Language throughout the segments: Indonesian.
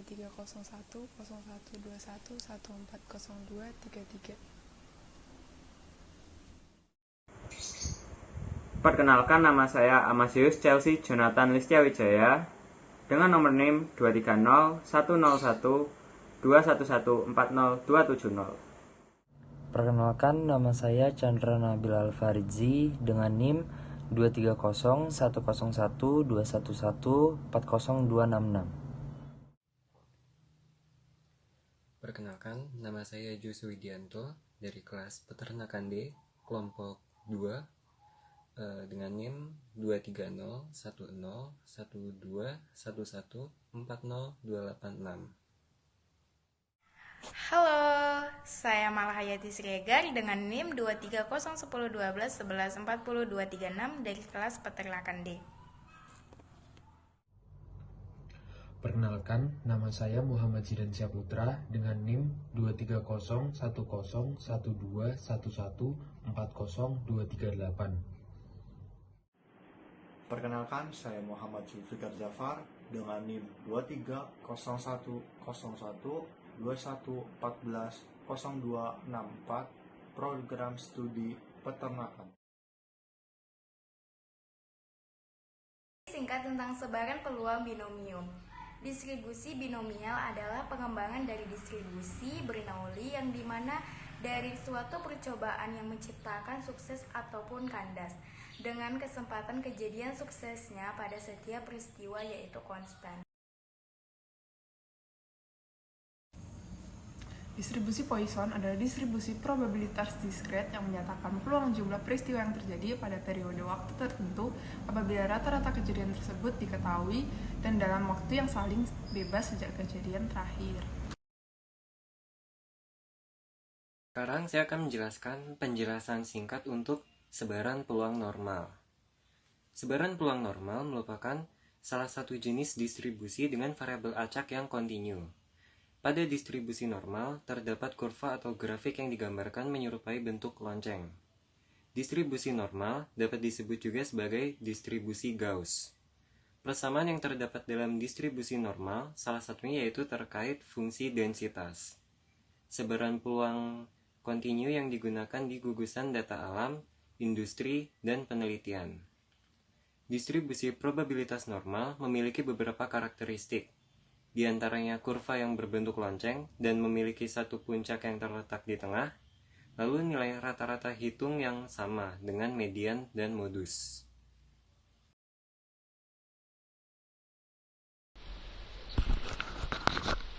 2301 0121 1402 33. Perkenalkan, nama saya Amasius Chelsea Jonathan Listiawijaya dengan nomor NIM 230 101 211 40270. Perkenalkan, nama saya Chandra Nabil Alfaridzi dengan NIM 230 101 211 40266. Perkenalkan, nama saya Josu Widianto dari kelas Peternakan D, kelompok 2, dengan NIM 230 10 12 11 40286. Halo, saya Malahayati Sriegar dengan NIM 230 10 12 11 40 236 dari kelas Peternakan D. Perkenalkan, nama saya Muhammad Zidan Syaputra dengan NIM 230 10 12 11 40 238. Perkenalkan, saya Muhammad Zulfikar Jafar dengan NIM 2301 01 21 14 0264, program studi peternakan. Singkat tentang sebaran peluang binomium. Distribusi binomial adalah pengembangan dari distribusi Bernoulli yang dimana dari suatu percobaan yang menciptakan sukses ataupun kandas dengan kesempatan kejadian suksesnya pada setiap peristiwa yaitu konstan. Distribusi Poisson adalah distribusi probabilitas diskret yang menyatakan peluang jumlah peristiwa yang terjadi pada periode waktu tertentu apabila rata-rata kejadian tersebut diketahui dan dalam waktu yang saling bebas sejak kejadian terakhir. Sekarang saya akan menjelaskan penjelasan singkat untuk sebaran peluang normal. Sebaran peluang normal merupakan salah satu jenis distribusi dengan variabel acak yang kontinu. Pada distribusi normal, terdapat kurva atau grafik yang digambarkan menyerupai bentuk lonceng. Distribusi normal dapat disebut juga sebagai distribusi Gauss. Persamaan yang terdapat dalam distribusi normal, salah satunya yaitu terkait fungsi densitas. Sebaran peluang kontinu yang digunakan di gugusan data alam, industri, dan penelitian. Distribusi probabilitas normal memiliki beberapa karakteristik, di antaranya kurva yang berbentuk lonceng dan memiliki satu puncak yang terletak di tengah, lalu nilai rata-rata hitung yang sama dengan median dan modus.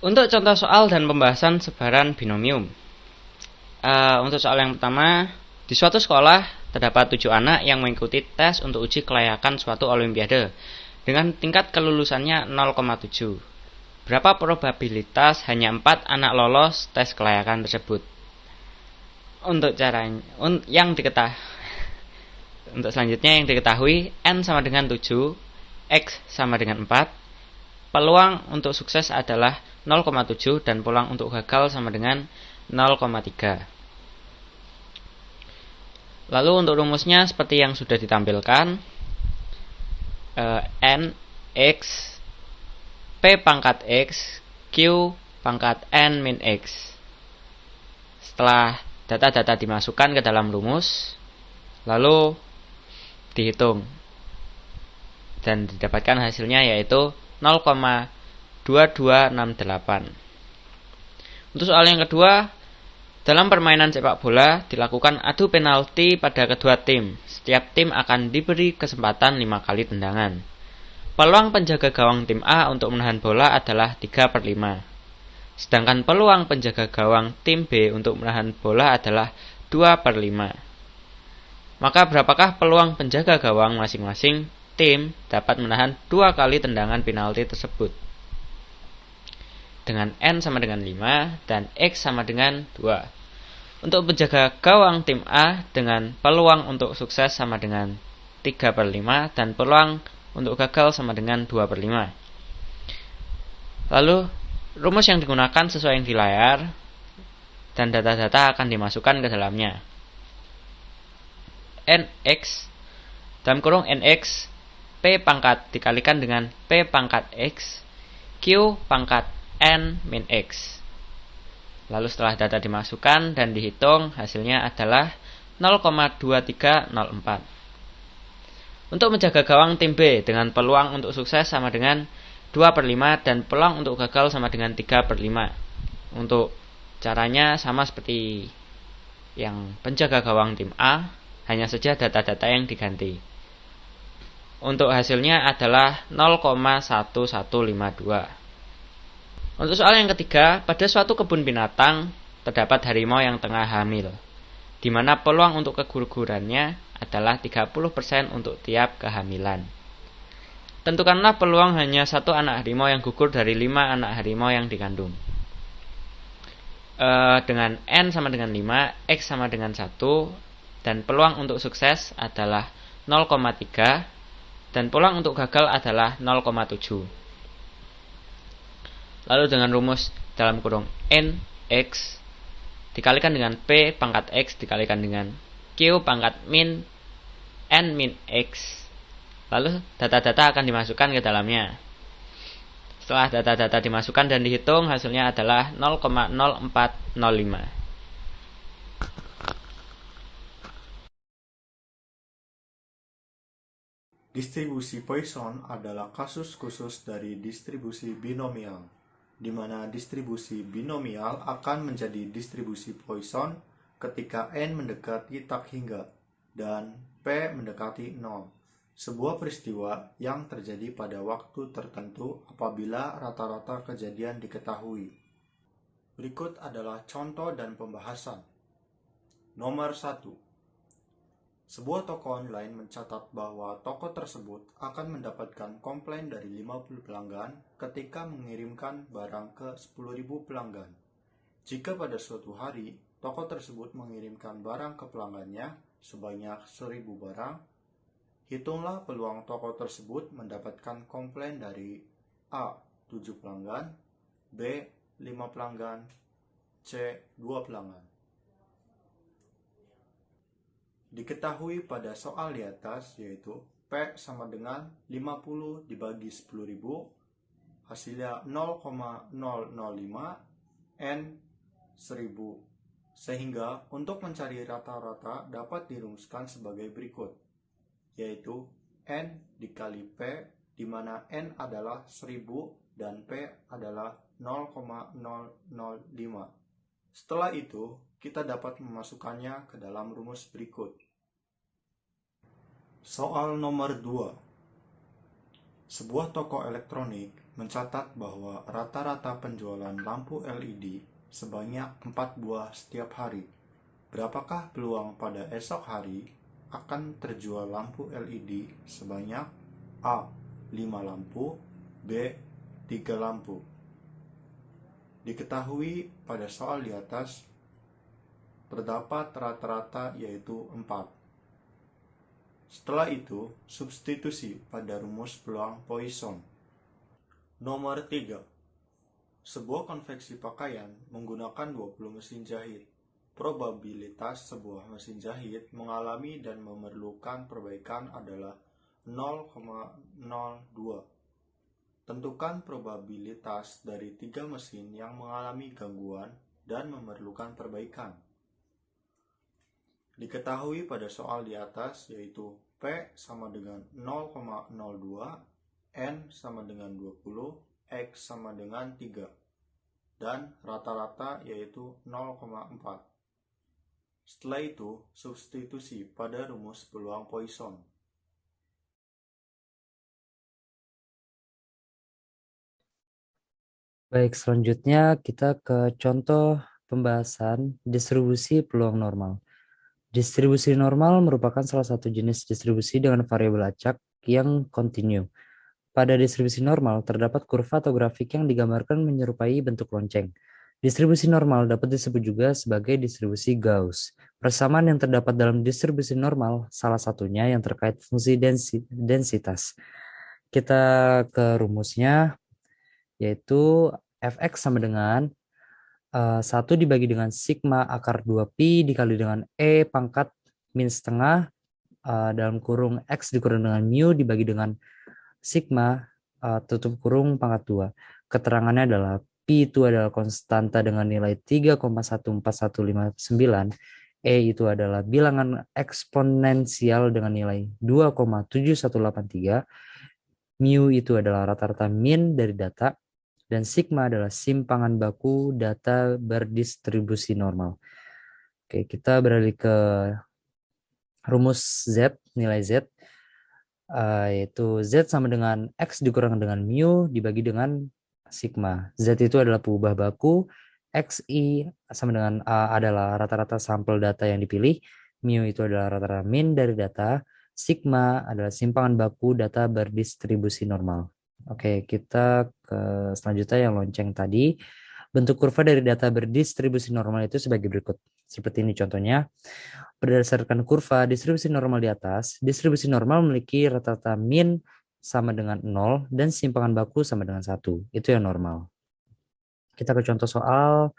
Untuk contoh soal dan pembahasan sebaran binomium. Untuk soal yang pertama, di suatu sekolah terdapat 7 anak yang mengikuti tes untuk uji kelayakan suatu olimpiade dengan tingkat kelulusannya 0,7. Berapa probabilitas hanya 4 anak lolos tes kelayakan tersebut? Untuk selanjutnya yang diketahui, N sama dengan 7, X sama dengan 4. Peluang untuk sukses adalah 0,7 dan peluang untuk gagal sama dengan 0,3. Lalu untuk rumusnya seperti yang sudah ditampilkan, N, X, P pangkat X, Q pangkat N min X. Setelah data-data dimasukkan ke dalam rumus, lalu dihitung. Dan didapatkan hasilnya yaitu 0,2268. Untuk soal yang kedua, dalam permainan sepak bola dilakukan adu penalti pada kedua tim. Setiap tim akan diberi kesempatan 5 kali tendangan. Peluang penjaga gawang tim A untuk menahan bola adalah 3/5. Sedangkan peluang penjaga gawang tim B untuk menahan bola adalah 2/5. Maka berapakah peluang penjaga gawang masing-masing tim dapat menahan 2 kali tendangan penalti tersebut? Dengan N sama dengan 5 dan X sama dengan 2. Untuk penjaga gawang tim A dengan peluang untuk sukses sama dengan 3/5 dan peluang untuk gagal sama dengan 2/5. Lalu, rumus yang digunakan sesuai yang di layar dan data-data akan dimasukkan ke dalamnya. Nx dalam kurung Nx P pangkat dikalikan dengan P pangkat X Q pangkat N min X. Lalu setelah data dimasukkan dan dihitung, hasilnya adalah 0,2304. Untuk menjaga gawang tim B dengan peluang untuk sukses sama dengan 2/5 dan peluang untuk gagal sama dengan 3/5. Untuk caranya sama seperti yang penjaga gawang tim A, hanya saja data-data yang diganti. Untuk hasilnya adalah 0,1152. Untuk soal yang ketiga, pada suatu kebun binatang terdapat harimau yang tengah hamil, di mana peluang untuk kegugurannya adalah 30% untuk tiap kehamilan. Tentukanlah peluang hanya satu anak harimau yang gugur dari 5 anak harimau yang dikandung. Dengan N sama dengan 5, X sama dengan 1, dan peluang untuk sukses adalah 0,3, dan peluang untuk gagal adalah 0,7. Lalu dengan rumus dalam kurung N, X, dikalikan dengan P pangkat X dikalikan dengan Q pangkat min N min X. Lalu data-data akan dimasukkan ke dalamnya. Setelah data-data dimasukkan dan dihitung, hasilnya adalah 0,0405. Distribusi Poisson adalah kasus khusus dari distribusi binomial, di mana distribusi binomial akan menjadi distribusi Poisson ketika n mendekati tak hingga dan p mendekati 0. Sebuah peristiwa yang terjadi pada waktu tertentu apabila rata-rata kejadian diketahui. Berikut adalah contoh dan pembahasan. Nomor 1. Sebuah toko online mencatat bahwa toko tersebut akan mendapatkan komplain dari 50 pelanggan ketika mengirimkan barang ke 10.000 pelanggan. Jika pada suatu hari, toko tersebut mengirimkan barang ke pelanggannya sebanyak 1.000 barang, hitunglah peluang toko tersebut mendapatkan komplain dari A. 7 pelanggan, B. 5 pelanggan, C. 2 pelanggan. Diketahui pada soal di atas, yaitu P sama dengan 50 dibagi 10.000, hasilnya 0,005 N 1000. Sehingga untuk mencari rata-rata dapat dirumuskan sebagai berikut, yaitu N dikali P, di mana N adalah 1000 dan P adalah 0,005. Setelah itu, kita dapat memasukkannya ke dalam rumus berikut. Soal nomor 2. Sebuah toko elektronik mencatat bahwa rata-rata penjualan lampu LED sebanyak 4 buah setiap hari. Berapakah peluang pada esok hari akan terjual lampu LED sebanyak A. 5 lampu, B. 3 lampu. Diketahui pada soal di atas terdapat rata-rata yaitu 4. Setelah itu, substitusi pada rumus peluang Poisson. Nomor 3. Sebuah konveksi pakaian menggunakan 20 mesin jahit. Probabilitas sebuah mesin jahit mengalami dan memerlukan perbaikan adalah 0,02. Tentukan probabilitas dari 3 mesin yang mengalami gangguan dan memerlukan perbaikan. Diketahui pada soal di atas, yaitu P sama dengan 0,02, N sama dengan 20, X sama dengan 3, dan rata-rata yaitu 0,4. Setelah itu, substitusi pada rumus peluang Poisson. Baik, selanjutnya kita ke contoh pembahasan distribusi peluang normal. Distribusi normal merupakan salah satu jenis distribusi dengan variabel acak yang kontinu. Pada distribusi normal, terdapat kurva atau grafik yang digambarkan menyerupai bentuk lonceng. Distribusi normal dapat disebut juga sebagai distribusi Gauss. Persamaan yang terdapat dalam distribusi normal, salah satunya yang terkait fungsi densitas. Kita ke rumusnya, yaitu Fx sama dengan 1 dibagi dengan sigma akar 2pi dikali dengan E pangkat min setengah dalam kurung X dikurang dengan mu dibagi dengan sigma tutup kurung pangkat 2. Keterangannya adalah P itu adalah konstanta dengan nilai 3,14159, E itu adalah bilangan eksponensial dengan nilai 2,7183, mu itu adalah rata-rata min dari data, dan sigma adalah simpangan baku data berdistribusi normal. Oke, kita beralih ke rumus Z, nilai Z, yaitu Z sama dengan X dikurang dengan mu dibagi dengan sigma. Z itu adalah pengubah baku, XI sama dengan A adalah rata-rata sampel data yang dipilih, mu itu adalah rata-rata min dari data, sigma adalah simpangan baku data berdistribusi normal. Oke, kita ke selanjutnya yang lonceng tadi. Bentuk kurva dari data berdistribusi normal itu sebagai berikut. Seperti ini contohnya. Berdasarkan kurva distribusi normal di atas, distribusi normal memiliki rata-rata min sama dengan 0 dan simpangan baku sama dengan 1. Itu yang normal. Kita ke contoh soal.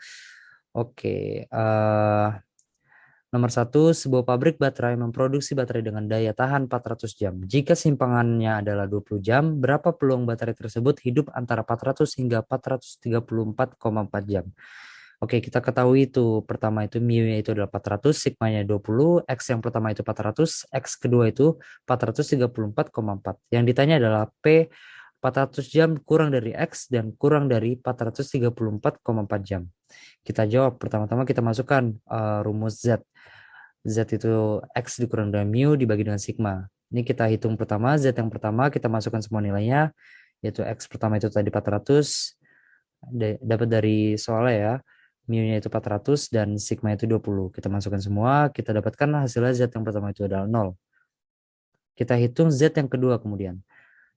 Oke, nomor 1, sebuah pabrik baterai memproduksi baterai dengan daya tahan 400 jam. Jika simpangannya adalah 20 jam, berapa peluang baterai tersebut hidup antara 400 hingga 434,4 jam? Oke, kita ketahui itu pertama itu mu-nya itu adalah 400, sigma-nya 20, X yang pertama itu 400, X kedua itu 434,4. Yang ditanya adalah P 400 jam kurang dari X dan kurang dari 434,4 jam. Kita jawab, pertama-tama kita masukkan rumus Z. Z itu X dikurang dengan mu dibagi dengan sigma. Ini kita hitung pertama, Z yang pertama kita masukkan semua nilainya, yaitu X pertama itu tadi 400, dapat dari soalnya ya, mu-nya itu 400 dan sigma itu 20. Kita masukkan semua, kita dapatkan hasilnya Z yang pertama itu adalah 0. Kita hitung Z yang kedua kemudian.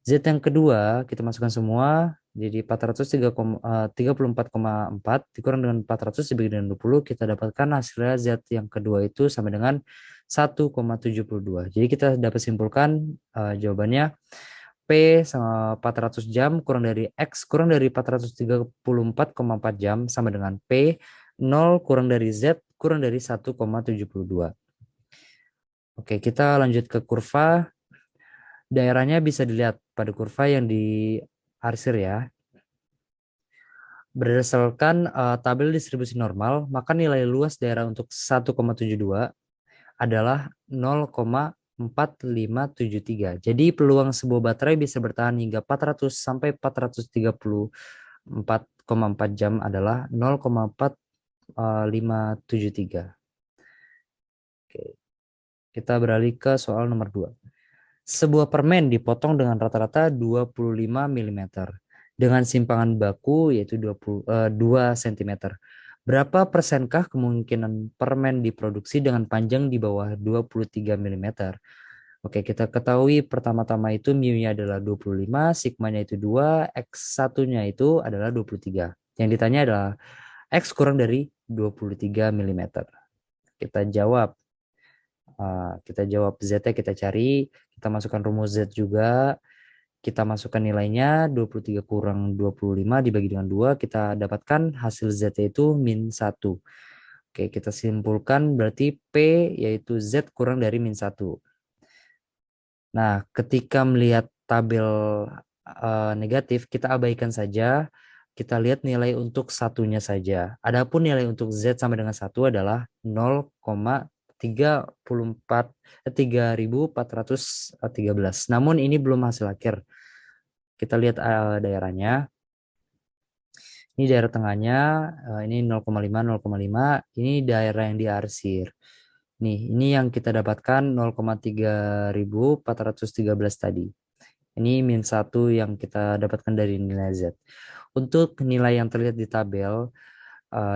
Z yang kedua kita masukkan semua, jadi 434,4 dikurang dengan 400 dibagi dengan 20, kita dapatkan hasilnya Z yang kedua itu sama dengan 1,72. Jadi kita dapat simpulkan jawabannya P sama 400 jam kurang dari X kurang dari 434,4 jam sama dengan P 0 kurang dari Z kurang dari 1,72. Oke, kita lanjut ke kurva. Daerahnya bisa dilihat pada kurva yang diarsir ya. Berdasarkan tabel distribusi normal, maka nilai luas daerah untuk 1,72 adalah 0,4573. Jadi peluang sebuah baterai bisa bertahan hingga 400 sampai 434,4 jam adalah 0,4573. Oke. Kita beralih ke soal nomor 2. Sebuah permen dipotong dengan rata-rata 25 mm dengan simpangan baku yaitu 2 cm. Berapa persenkah kemungkinan permen diproduksi dengan panjang di bawah 23 mm? Oke, kita ketahui pertama-tama itu mu-nya adalah 25, sigma-nya itu 2, X1-nya itu adalah 23. Yang ditanya adalah X kurang dari 23 mm. Kita jawab. Z-nya kita cari, kita masukkan rumus Z juga, kita masukkan nilainya 23 kurang 25 dibagi dengan 2, kita dapatkan hasil Z itu min 1. Oke, kita simpulkan berarti P yaitu Z kurang dari min 1. Nah, ketika melihat tabel negatif, kita abaikan saja, kita lihat nilai untuk satunya saja. Adapun nilai untuk Z sama dengan 1 adalah 3.413. Namun ini belum hasil akhir. Kita lihat daerahnya. Ini daerah tengahnya, ini 0,5, 0,5. Ini daerah yang diarsir. Nih, ini yang kita dapatkan 0,3413 tadi. Ini min 1 yang kita dapatkan dari nilai Z. Untuk nilai yang terlihat di tabel,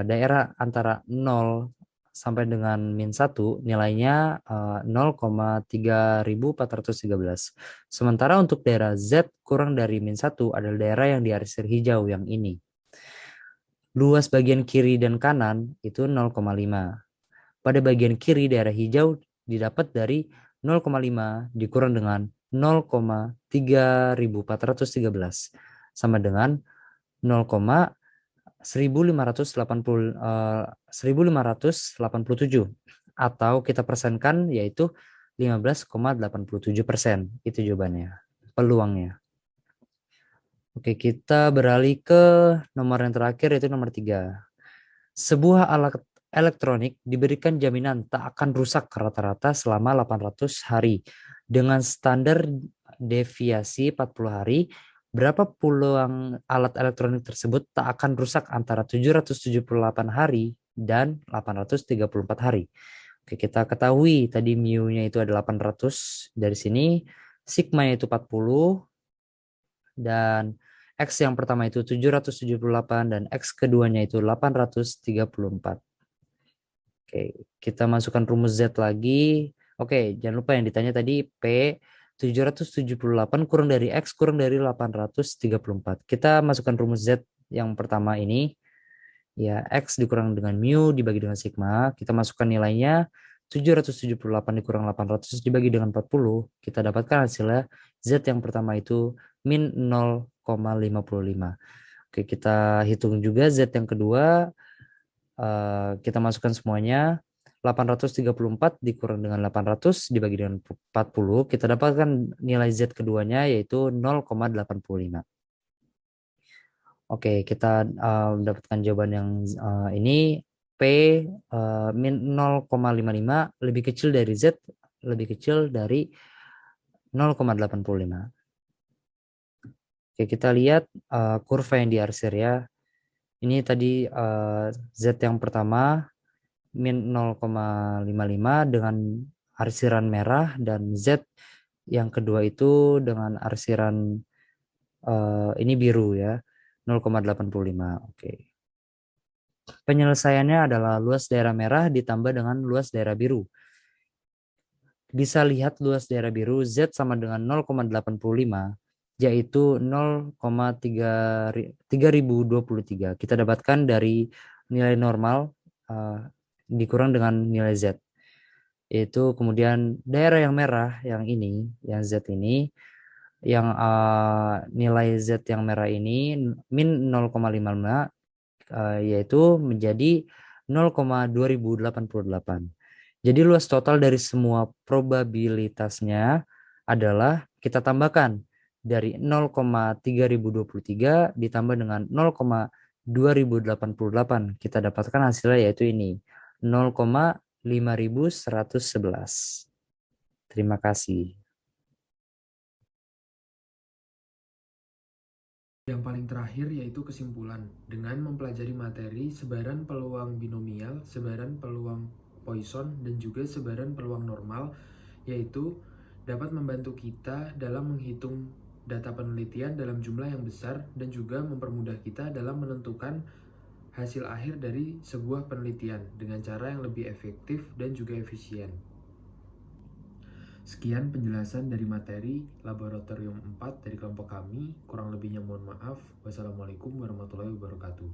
daerah antara 0 sampai dengan min 1 nilainya 0,3413. Sementara untuk daerah Z kurang dari min 1 adalah daerah yang diarsir hijau yang ini. Luas bagian kiri dan kanan itu 0,5. Pada bagian kiri daerah hijau didapat dari 0,5 dikurang dengan 0,3413 sama dengan 0,1587 atau kita persenkan yaitu 15,87%. Itu jawabannya, peluangnya. Oke, kita beralih ke nomor yang terakhir, yaitu nomor 3. Sebuah alat elektronik diberikan jaminan tak akan rusak rata-rata selama 800 hari. Dengan standar deviasi 40 hari, berapa peluang alat elektronik tersebut tak akan rusak antara 778 hari dan 834 hari? Oke, kita ketahui tadi mu-nya itu ada 800 dari sini, sigma-nya itu 40, dan X yang pertama itu 778 dan X keduanya itu 834. Oke, kita masukkan rumus Z lagi. Oke, jangan lupa yang ditanya tadi P 778 kurang dari X kurang dari 834. Kita masukkan rumus Z yang pertama ini. Ya, X dikurang dengan mu dibagi dengan sigma. Kita masukkan nilainya 778 dikurang 800 dibagi dengan 40. Kita dapatkan hasilnya Z yang pertama itu min 0,55. Oke, kita hitung juga Z yang kedua. Kita masukkan semuanya. 834 dikurang dengan 800 dibagi dengan 40. Kita dapatkan nilai Z keduanya yaitu 0,85. Oke, kita mendapatkan jawaban yang ini. P min 0,55 lebih kecil dari Z, lebih kecil dari 0,85. Oke, kita lihat kurva yang diarsir ya. Ini tadi Z yang pertama min 0,55 dengan arsiran merah, dan Z yang kedua itu dengan arsiran ini biru ya, 0,85. Oke. Penyelesaiannya adalah luas daerah merah ditambah dengan luas daerah biru. Bisa lihat luas daerah biru Z sama dengan 0,85, yaitu 0,3023. Kita dapatkan dari nilai normal dikurang dengan nilai Z. Yaitu kemudian daerah yang merah yang ini, yang Z ini, yang nilai Z yang merah ini min 0,55, yaitu menjadi 0,2088. Jadi luas total dari semua probabilitasnya adalah kita tambahkan dari 0,3023 ditambah dengan 0,2088. Kita dapatkan hasilnya yaitu ini, 0,5111. Terima kasih. Yang paling terakhir yaitu kesimpulan. Dengan mempelajari materi sebaran peluang binomial, sebaran peluang Poisson, dan juga sebaran peluang normal, yaitu dapat membantu kita dalam menghitung data penelitian dalam jumlah yang besar dan juga mempermudah kita dalam menentukan hasil akhir dari sebuah penelitian dengan cara yang lebih efektif dan juga efisien. Sekian penjelasan dari materi Laboratorium 4 dari kelompok kami. Kurang lebihnya mohon maaf. Wassalamualaikum warahmatullahi wabarakatuh.